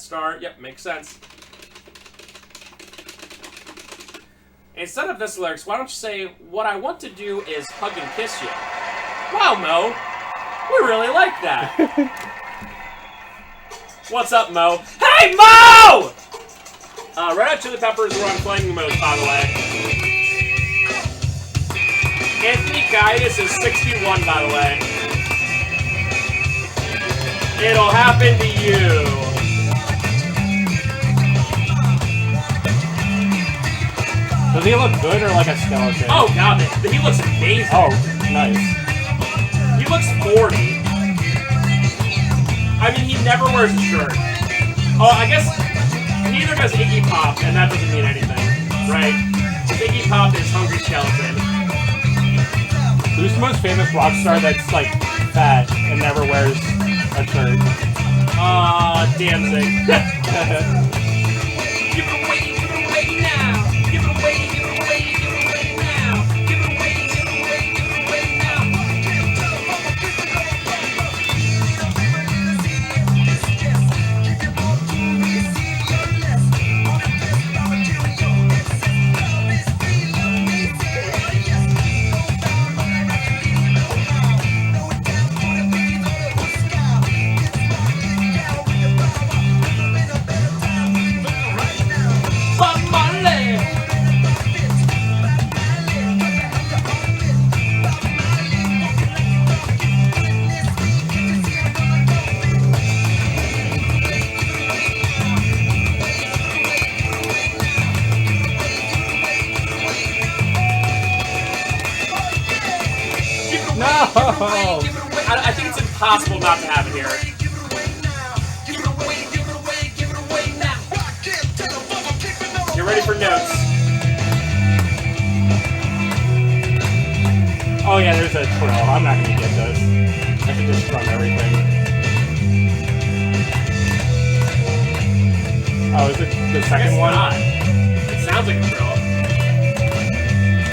star. Yep, makes sense. Instead of this lyrics, why don't you say, what I want to do is hug and kiss you. Wow, Mo. We really like that. What's up, Mo? Hey, Mo! Red Hot Chili Peppers were on Playing Mode, by the way. Anthony Kiedis is 61, by the way. It'll happen to you. Does he look good or like a skeleton? Oh, God, he looks amazing. Oh, nice. He looks 40. I mean, he never wears a shirt. Oh, I guess neither does Iggy Pop, and that doesn't mean anything, right? Iggy Pop is Hungry Skeleton. Who's the most famous rock star that's, like, fat and never wears a shirt? Danzig. Give it away now. Give it away, give it away, give it away now. Give it away, give it away, give it away now. I think it's impossible not to have it here. Get ready for notes. Oh yeah, there's a trill. I'm not gonna get those. I can just strum everything. Oh, is it the second one? Not. It sounds like a trill.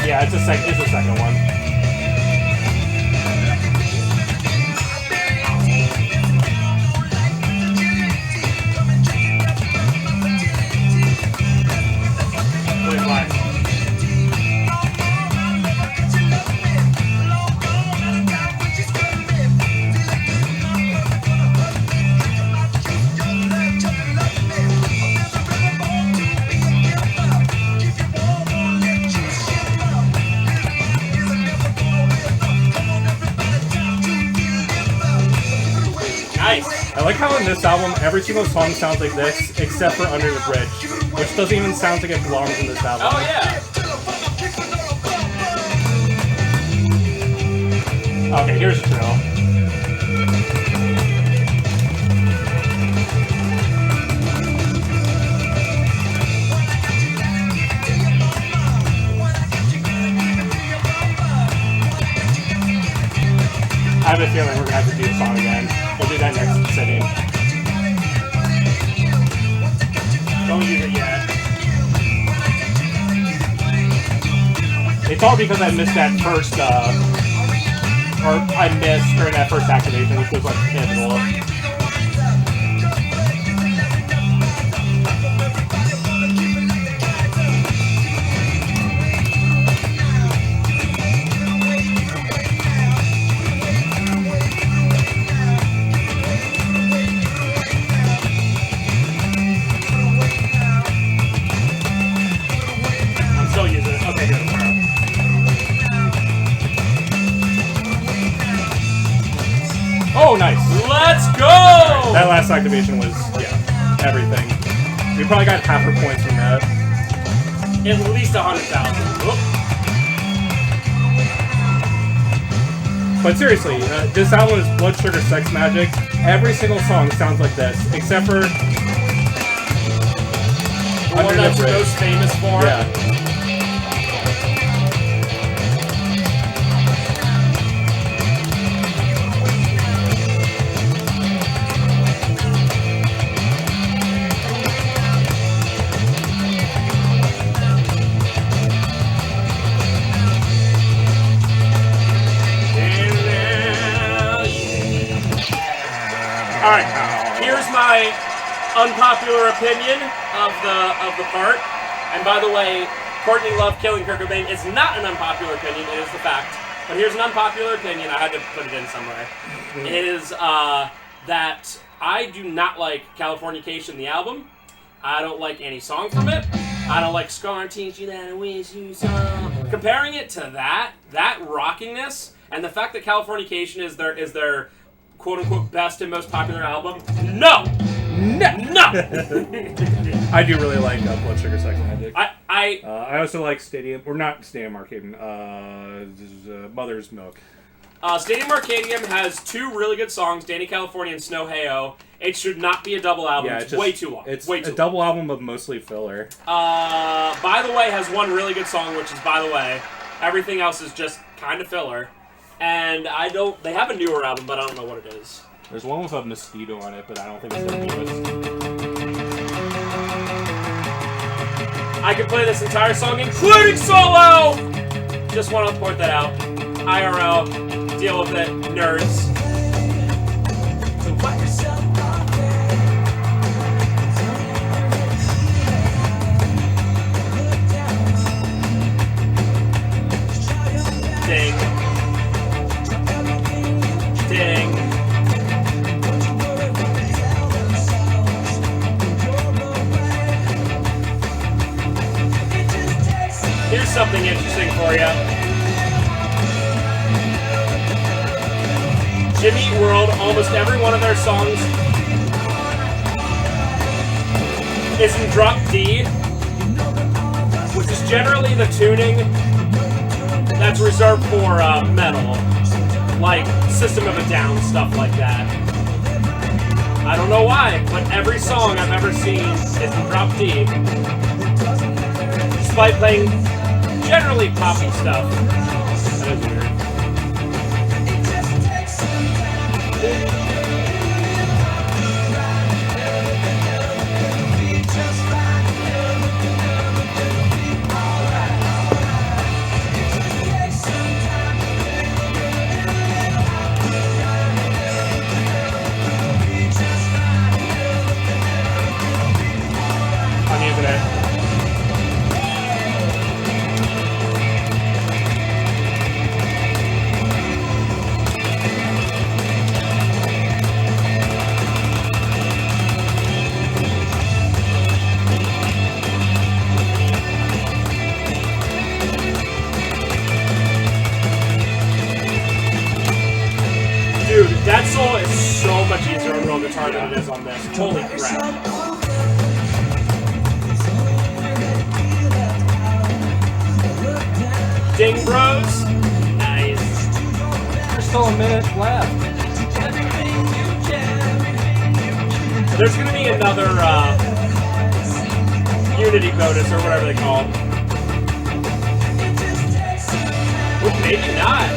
Yeah, it's the second one. I like how in this album, every single song sounds like this, except for Under the Bridge, which doesn't even sound like it belongs in this album. Oh, yeah. Okay, here's a trill. I have a feeling we're going to have to do the song again. We'll do that next sitting. Don't use it yet. It's all because I missed that first, or I missed during that first activation, which was like pivotal. Oh, nice. Let's go! That last activation was, yeah, everything. We probably got half her points from that. At least 100,000. But seriously, this album is Blood Sugar Sex Magic. Every single song sounds like this, except for the one that's most famous for. Yeah. Alright, here's my unpopular opinion of the part. And by the way, Courtney Love killing Kurt Cobain is not an unpopular opinion. It is the fact. But here's an unpopular opinion. I had to put it in somewhere. It is that I do not like Californication, the album. I don't like any song from it. I don't like Scar Teach You That I Wish You Saw. Comparing it to that rockiness, and the fact that Californication is their quote-unquote best and most popular album, no! I do really like Blood Sugar Sex Magic. I also like Stadium, or not Stadium Arcadium, Mother's Milk. Stadium Arcadium has 2 really good songs, Danny California and Snow Hey-O. It should not be a double album. Yeah, it's way too long. It's way too a double album of mostly filler. By the Way has 1 really good song, which is By the Way. Everything else is just kind of filler. And they have a newer album, but I don't know what it is. There's one with a mosquito on it, but I don't think it's their newest. I could play this entire song, including solo! Just want to point that out. IRL, deal with it, nerds. Ding. Ding. Here's something interesting for you. Jimmy Eat World, almost every one of their songs is in drop D, which is generally the tuning that's reserved for metal, like System of a Down, stuff like that. I don't know why, but every song I've ever seen is in drop D, despite playing generally poppy stuff. That is weird. On the internet. Dude, that solo is so much easier on real guitar than it is on this. Holy crap. Ding Bros. Nice. There's still a minute left. There's gonna be another Unity bonus or whatever they call it. Well, maybe not.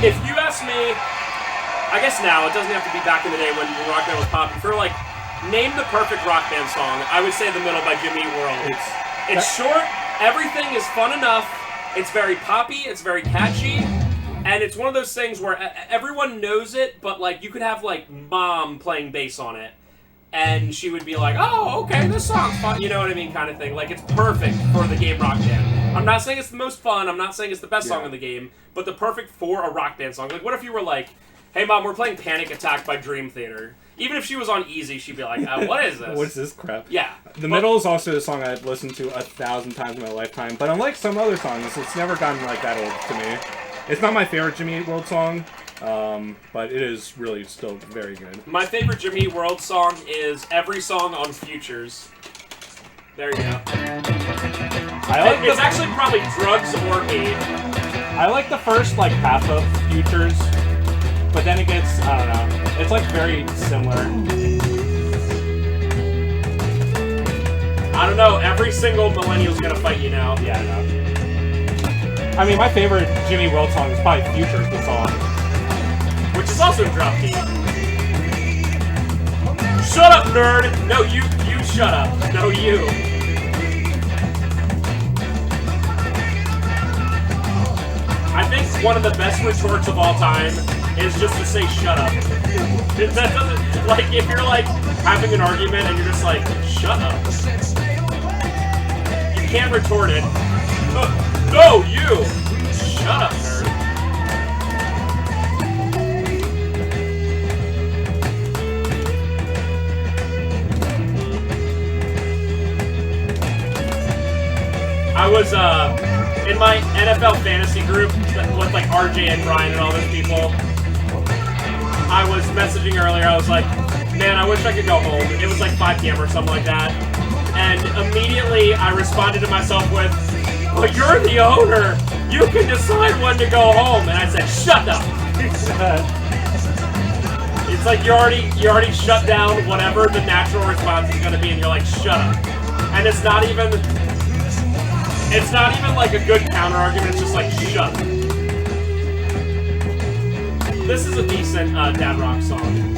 If you ask me, I guess now, it doesn't have to be back in the day when rock band was popping. For like, name the perfect rock band song, I would say The Middle by Jimmy Eat World. It's short, everything is fun enough, it's very poppy, it's very catchy, and it's one of those things where everyone knows it, but like, you could have like Mom playing bass on it, and she would be like, oh, okay, this song's fun, you know what I mean, kind of thing. Like, it's perfect for the game Rock Band. I'm not saying it's the most fun, I'm not saying it's the best song in the game, but the perfect for a rock band song. Like, what if you were like, hey Mom, we're playing Panic Attack by Dream Theater. Even if she was on easy, she'd be like, what is this? What's this crap? Yeah. The Middle is also a song I've listened to 1,000 times in my lifetime, but unlike some other songs, it's never gotten like that old to me. It's not my favorite Jimmy Eat World song, but it is really still very good. My favorite Jimmy Eat World song is every song on Futures. There you go. It's actually probably Drugs or Me. I like the first like half of Futures, but then it gets, I don't know, it's like very similar. I don't know, every single millennial's gonna fight you now. Yeah, I know. I mean, my favorite Jimmy World song is probably Futures, the song. Which is also drop key. Shut up, nerd! No, you shut up. No, you. I think one of the best retorts of all time is just to say shut up. That doesn't, like, if you're like having an argument and you're just like, shut up. You can't retort it. No, you! Shut up, nerd. I was, in my NFL fantasy group with, like, RJ and Brian and all those people. I was messaging earlier, I was like, man, I wish I could go home. It was like 5 p.m. or something like that. And immediately I responded to myself with, well, you're the owner. You can decide when to go home. And I said, shut up. It's like you already shut down whatever the natural response is going to be, and you're like, shut up. And it's not even like a good counter argument. It's just like, shut up. This is a decent Dad Rock song.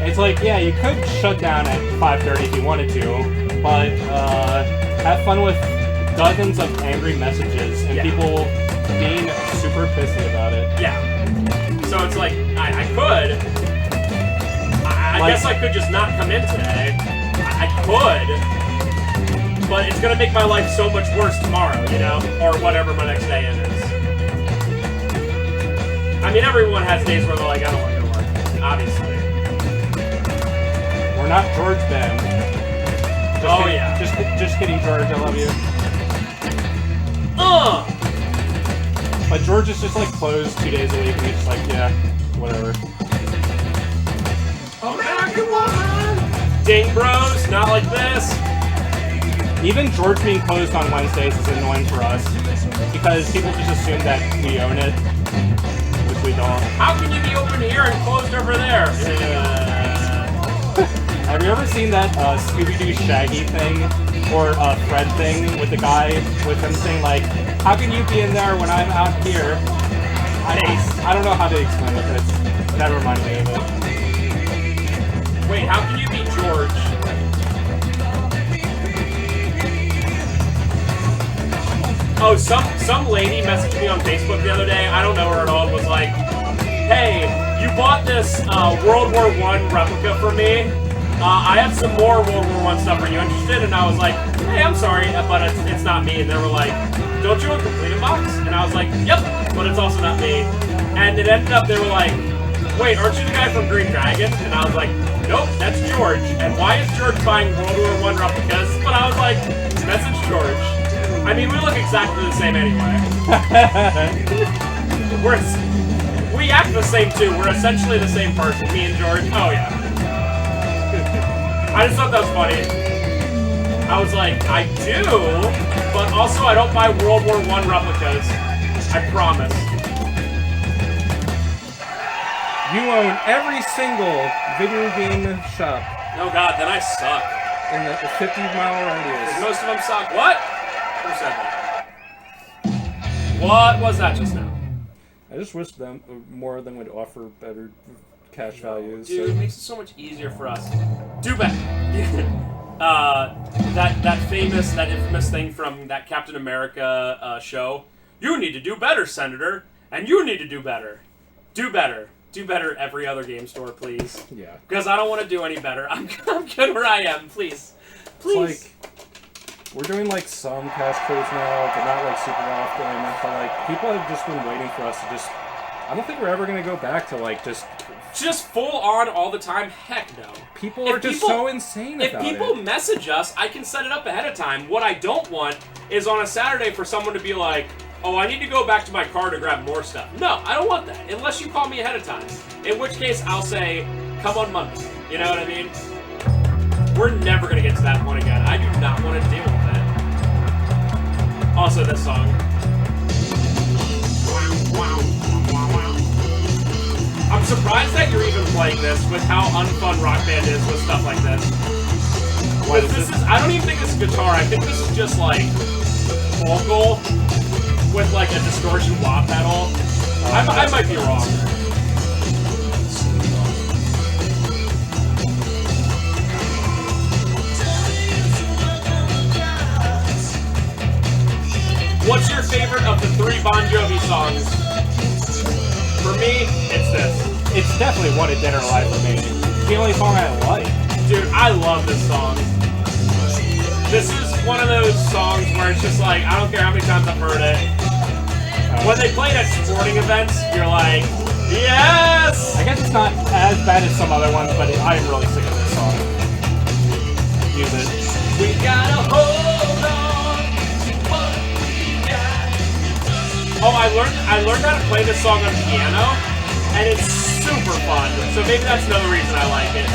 It's like, yeah, you could shut down at 5:30 if you wanted to, but have fun with dozens of angry messages and people being super pissy about it. Yeah. So it's like, I could. I guess I could just not come in today. I could. But it's going to make my life so much worse tomorrow, you know? Or whatever my next day is. I mean, everyone has days where they're like, I don't want to go to work. Obviously. We're not George Ben. Yeah. Just kidding, George. I love you. But George is just like closed 2 days a week, and he's just like, yeah, whatever. American woman! Ding bros, not like this. Even George being closed on Wednesdays is annoying for us, because people just assume that we own it, which we don't. How can you be open here and closed over there? Have you ever seen that Scooby-Doo Shaggy thing, or Fred thing, with the guy with him saying like, how can you be in there when I'm out here? I don't know how to explain it, but that reminded me of it. Wait, how can you be George? Oh, some lady messaged me on Facebook the other day, I don't know her at all, was like, hey, you bought this World War I replica for me. I have some more World War I stuff. Are you interested? And I was like, hey, I'm sorry, but it's not me. And they were like, don't you want a completed box? And I was like, yep, but it's also not me. And it ended up, they were like, wait, aren't you the guy from Green Dragon? And I was like, nope, that's George. And why is George buying World War I replicas? But I was like, message George. I mean, we look exactly the same anyway. We act the same too. We're essentially the same person, me and George. Oh yeah. I just thought that was funny. I was like, I do, but also I don't buy World War I replicas. I promise. You own every single video game shop. Oh god, then I suck. In the 50-mile radius. Most of them suck. What? Who said that? What was that just now? I just wish them more of them would offer better cash values. Dude, so. it makes it so much easier for us. Do better. that infamous thing from that Captain America show. You need to do better, Senator, and you need to do better. Do better. Do better every other game store, please. Yeah. Because I don't want to do any better. I'm good where I am. Please. Please. It's like, we're doing like some cash codes now, but not like super often. But like, people have just been waiting for us to just. I don't think we're ever gonna go back to like just full on all the time. Heck no. People are just so insane about it. If people message us, I can set it up ahead of time. What I don't want is on a Saturday for someone to be like, oh, I need to go back to my car to grab more stuff. No, I don't want that, unless you call me ahead of time. In which case, I'll say, come on Monday. You know what I mean? We're never going to get to that point again. I do not want to deal with it. Also, this song. I'm surprised that you're even playing this with how unfun Rock Band is with stuff like this. I don't even think this is guitar. I think this is just like vocal with like a distortion wah pedal. I might be wrong. Bon Jovi songs, for me, it's this. It's definitely What a Dead or Alive for me. It's the only song I like. Dude, I love this song. This is one of those songs where it's just like, I don't care how many times I've heard it. When they play it at sporting events, you're like, yes! I guess it's not as bad as some other ones, but I'm really sick of this song. Use it. We gotta hold on to what we got. Oh, I learned how to play this song on piano, and it's super fun. So maybe that's another reason I like it.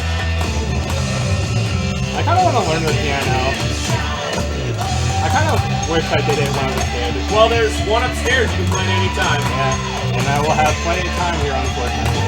I kind of want to learn the piano. I kind of wish I did it when I was a kid. Well, there's one upstairs you can play at any time. Yeah, and I will have plenty of time here, unfortunately.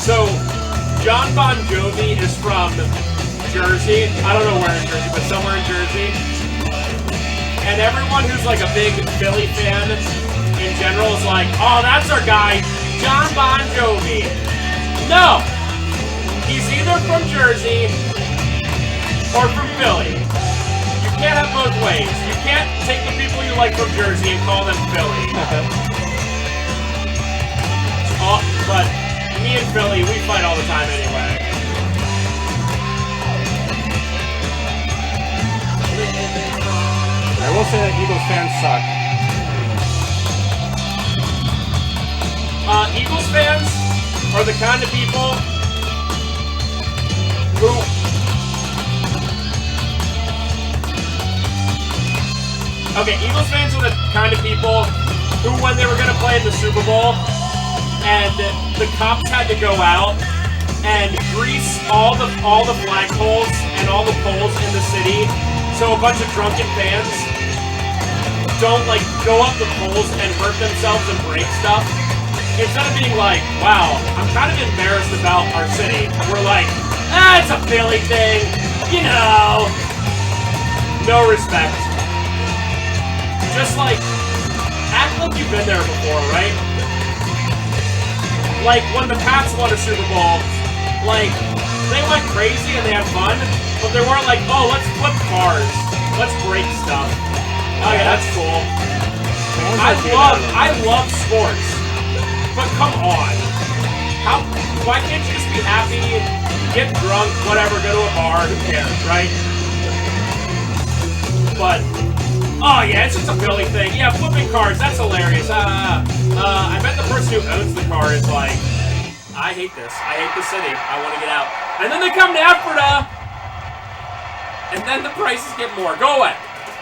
So, John Bon Jovi is from Jersey. I don't know where in Jersey, but somewhere in Jersey. And everyone who's like a big Philly fan in general is like, oh, that's our guy, John Bon Jovi. No! He's either from Jersey or from Philly. You can't have both ways. You can't take the people you like from Jersey and call them Philly. Oh, but me and Philly, we fight all the time anyway. I will say that Eagles fans suck. Eagles fans are the kind of people who... Okay, Eagles fans are the kind of people who, when they were going to play in the Super Bowl, and the cops had to go out and grease all the flagpoles and all the poles in the city, so a bunch of drunken fans don't like go up the poles and hurt themselves and break stuff. Instead of being like, wow, I'm kind of embarrassed about our city, we're like, ah, it's a Philly thing, you know. No respect. Just like, act like you've been there before, right? Like, when the Pats won a Super Bowl, like, they went crazy and they had fun, but they weren't like, oh, let's flip cars, let's break stuff. Oh yeah, that's cool. I love sports, but come on. Why can't you just be happy, get drunk, whatever, go to a bar, who cares, right? But, oh yeah, it's just a Philly thing. Yeah, flipping cars, that's hilarious. I bet the person who owns the car is like, I hate this. I hate the city. I want to get out. And then they come to Ephrata, and then the prices get more. Go away.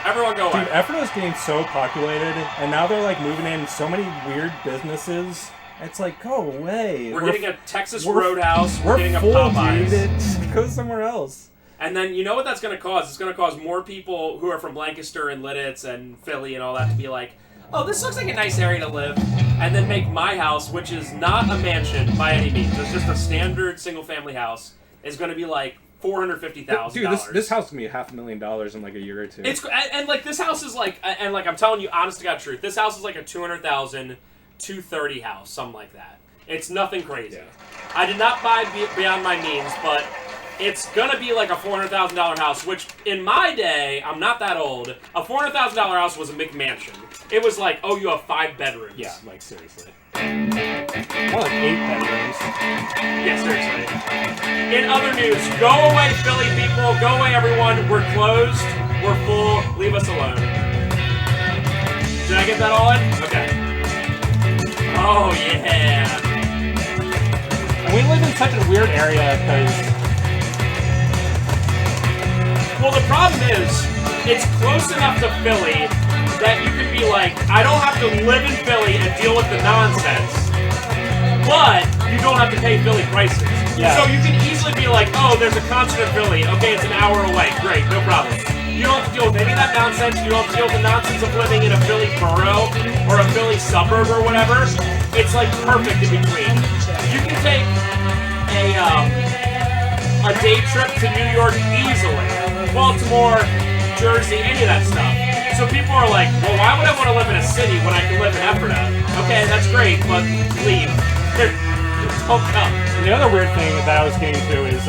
Everyone go away. Dude, Ephrata is getting so populated, and now they're like moving in so many weird businesses. It's like, go away. We're getting a Texas Roadhouse. We're getting a full, Popeyes. Dude. Go somewhere else. And then you know what that's going to cause? It's going to cause more people who are from Lancaster and Lidditz and Philly and all that to be like, oh, this looks like a nice area to live. And then make my house, which is not a mansion by any means, it's just a standard single-family house, is going to be like $450,000. Dude, this house is going to be $500,000 in like a year or two. And like this house is like, and like I'm telling you, honest to God truth, this house is like a $200,000, $230,000 house, something like that. It's nothing crazy. Yeah. I did not buy beyond my means, but it's gonna be like a $400,000 house, which in my day, I'm not that old, a $400,000 house was a McMansion. It was like, oh, you have 5 bedrooms. Yeah, like seriously. More like 8 bedrooms. Yeah, seriously. In other news, go away, Philly people. Go away, everyone. We're closed. We're full. Leave us alone. Did I get that all in? Okay. Oh, yeah. And we live in such a weird area because... Well, the problem is, it's close enough to Philly that you can be like, I don't have to live in Philly and deal with the nonsense, but you don't have to pay Philly prices. Yeah. So you can easily be like, oh, there's a concert in Philly. Okay, it's an hour away. Great, no problem. You don't have to deal with any of that nonsense. You don't have to deal with the nonsense of living in a Philly borough or a Philly suburb or whatever. It's like perfect in between. You can take a day trip to New York easily. Baltimore, Jersey, any of that stuff. So people are like, well, why would I want to live in a city when I can live in Ephrata? Okay, that's great, but leave. Don't come. The other weird thing that I was getting to is,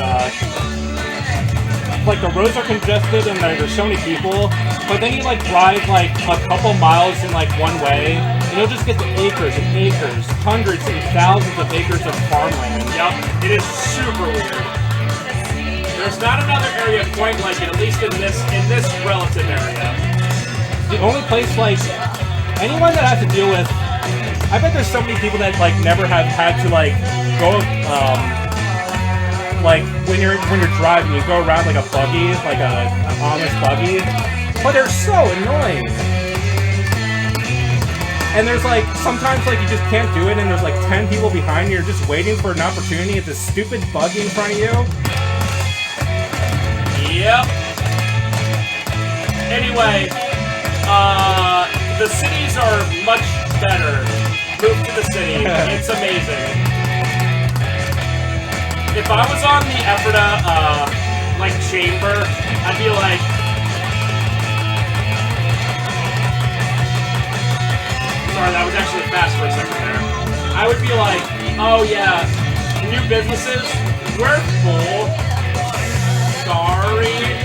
like, the roads are congested and there's so many people, but then you, like, drive, like, a couple miles in, like, one way, and you'll just get to acres and acres, hundreds and thousands of acres of farmland. Yep, it is super weird. There's not another area quite like it, at least in this relative area. The only place, like, anyone that has to deal with, I bet there's so many people that, like, never have had to, like, go, like, when you're driving, you go around like a buggy, like an Amish buggy, but they're so annoying. And there's, like, sometimes, like, you just can't do it, and there's, like, 10 people behind you, you're just waiting for an opportunity at this stupid buggy in front of you. Yep. Anyway, the cities are much better. Move to the city. It's amazing. If I was on the Ephrata, like, chamber, I'd be like... Sorry, that was actually fast for a second there. I would be like, oh yeah, new businesses, we're full. Sorry.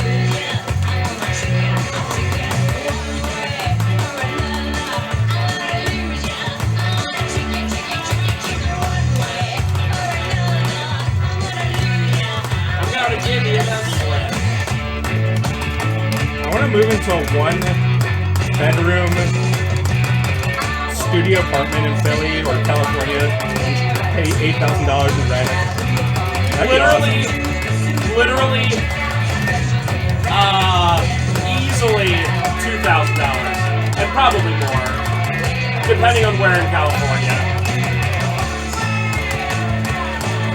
I want to move into a one-bedroom studio apartment in Philly or California and pay $8,000 in rent. Literally, easily $2,000, and probably more, depending on where in California.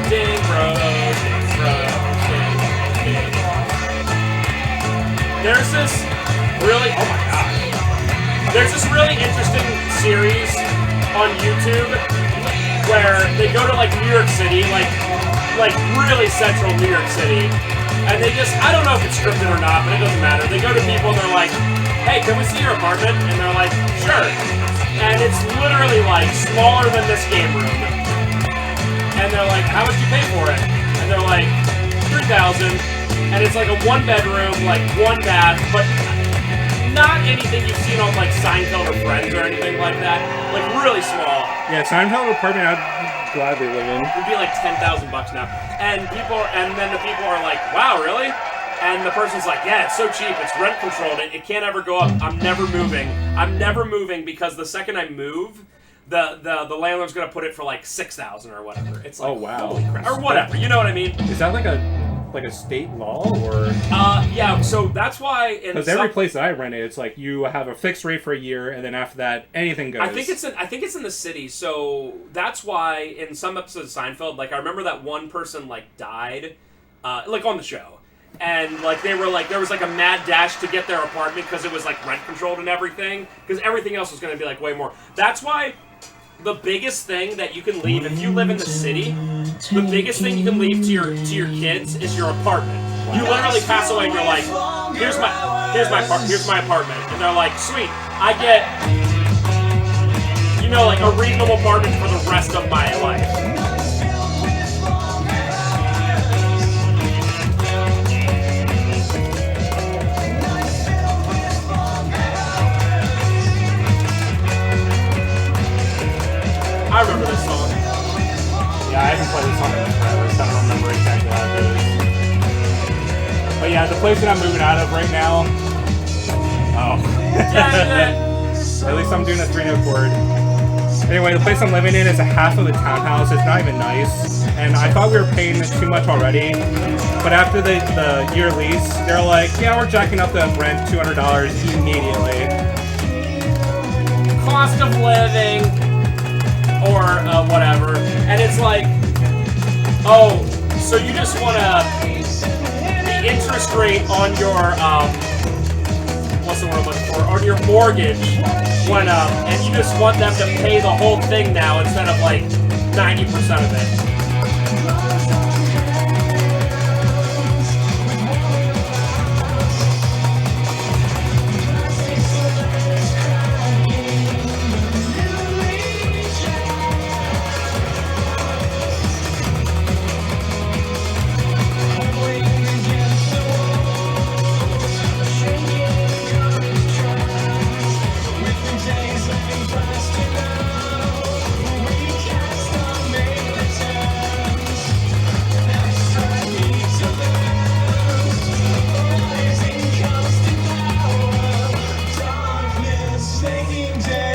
Ding, bro, ding, bro. There's this really, oh my god. There's this really interesting series on YouTube where they go to, like, New York City, like really central New York City, and they just, I don't know if it's scripted or not, but it doesn't matter. They go to people and they're like, hey, can we see your apartment? And they're like, sure. And it's literally, like, smaller than this game room. And they're like, how much do you pay for it? And they're like, $3,000. And it's like a one-bedroom, like, one bath, but not anything you've seen on, like, Seinfeld or Friends or anything like that. Like, really small. Yeah, Seinfeld apartment I'd gladly live in. It would be like $10,000 now. And then the people are like, wow, really? And the person's like, yeah, it's so cheap, it's rent controlled, it can't ever go up, I'm never moving. I'm never moving because the second I move, the landlord's gonna put it for like $6,000 or whatever. It's like, oh wow, holy crap. Or whatever, you know what I mean? Is that like a state law, or? Yeah, so that's why because every place that I rented, it's like you have a fixed rate for a year, and then after that, anything goes. I think it's in the city, so that's why in some episodes of Seinfeld, like I remember that one person like died, like on the show, and like they were like there was like a mad dash to get their apartment because it was like rent controlled and everything, because everything else was going to be like way more. That's why. The biggest thing that you can leave if you live in the city, the biggest thing you can leave to your kids is your apartment. You literally pass away and you're like, here's my apartment, and they're like, sweet, I get, you know, like a reasonable apartment for the rest of my life. I remember this song. Yeah, I haven't played this song in forever, so I don't remember exactly how it goes. But yeah, the place that I'm moving out of right now. Oh. At least I'm doing a 3-note chord. Anyway, the place I'm living in is a half of the townhouse. It's not even nice. And I thought we were paying too much already. But after the year lease, they're like, yeah, we're jacking up the rent $200 immediately. Cost of living. Or whatever, and it's like, oh, So you just want the interest rate on your, what's the word I'm looking for? On your mortgage went up, and you just want them to pay the whole thing now instead of like 90% of it.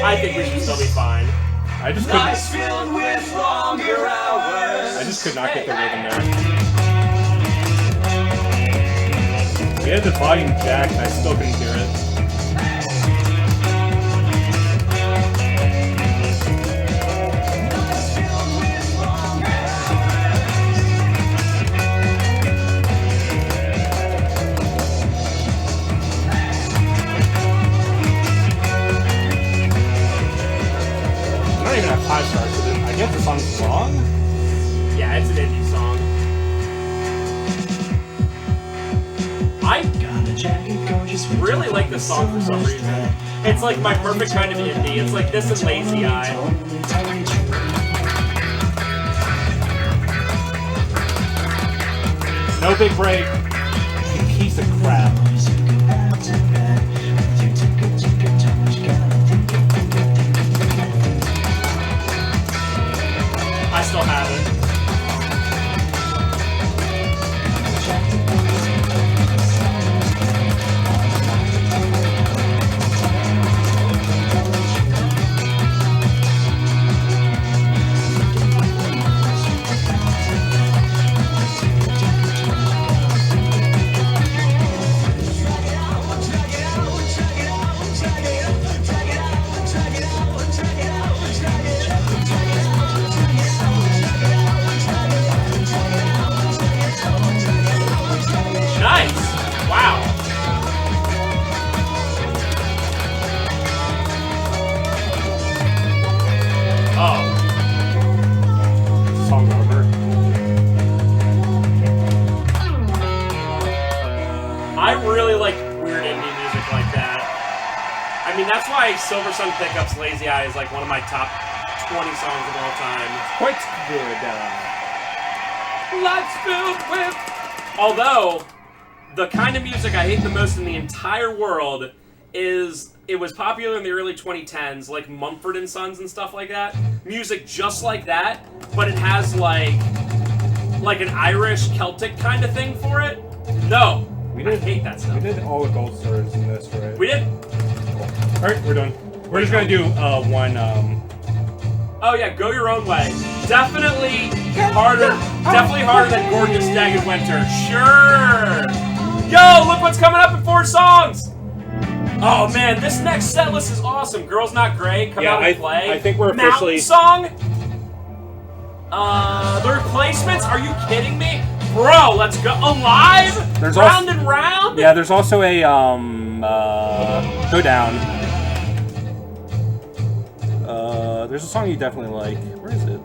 I think we should still be fine. I just could not get the rhythm there. We had the volume jacked and I still couldn't hear it. I don't even have 5 stars with it. I guess the song's long? Yeah, it's an indie song. I really like this song for some reason. It's like my perfect kind of indie. It's like this and Lazy Eye. No big break. You piece of crap. I still have it. Silver Sun Pickups Lazy Eye is like one of my top 20 songs of all time. Quite good. Life's filled with... Although, the kind of music I hate the most in the entire world is... It was popular in the early 2010s, like Mumford & Sons and stuff like that. Music just like that, but it has like an Irish Celtic kind of thing for it. No, I hate that stuff. We did all the gold stars in this, right? We did. Alright, we're done. We're just gonna do one, Oh yeah, Go Your Own Way. Definitely harder than Gorgeous Dagged Winter. Sure! Yo, look what's coming up in 4 songs! Oh man, this next set list is awesome. Girls Not Grey, come out and play. I think we're Mountain officially... Song? The Replacements? Are you kidding me? Bro, let's go. Alive? There's round and round? Yeah, there's also a, Go Down. There's a song you definitely like. Where is it?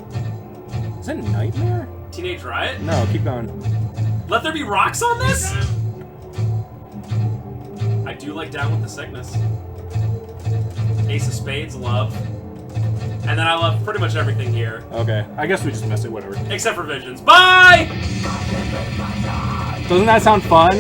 Is it Nightmare? Teenage Riot? No, keep going. Let There Be Rocks on this? I do like Down with the Sickness. Ace of Spades, Love. And then I love pretty much everything here. Okay, I guess we just missed it, whatever. Except for Visions. Bye! Doesn't that sound fun?